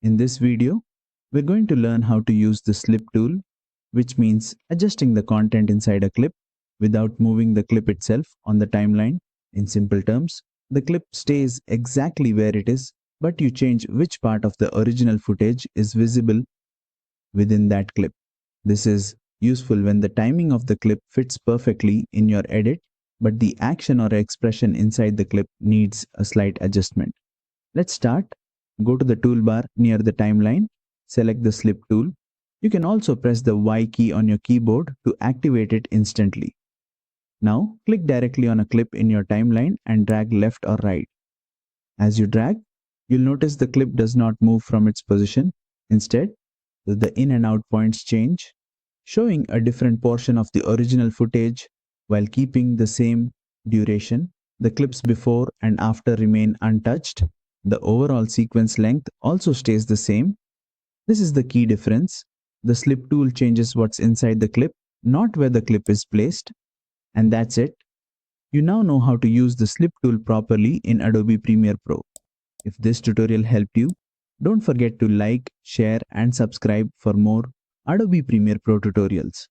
In this video, we're going to learn how to use the slip tool, which means adjusting the content inside a clip without moving the clip itself on the timeline. In simple terms, the clip stays exactly where it is, but you change which part of the original footage is visible within that clip. This is useful when the timing of the clip fits perfectly in your edit, but the action or expression inside the clip needs a slight adjustment. Let's start. Go to the toolbar near the timeline, select the slip tool. You can also press the Y key on your keyboard to activate it instantly. Now, click directly on a clip in your timeline and drag left or right. As you drag, you'll notice the clip does not move from its position. Instead, the in and out points change, showing a different portion of the original footage while keeping the same duration. The clips before and after remain untouched. The overall sequence length also stays the same. This is the key difference. The slip tool changes what's inside the clip, not where the clip is placed. And that's it. You now know how to use the slip tool properly in Adobe Premiere Pro. If this tutorial helped you, don't forget to like, share, and subscribe for more Adobe Premiere Pro tutorials.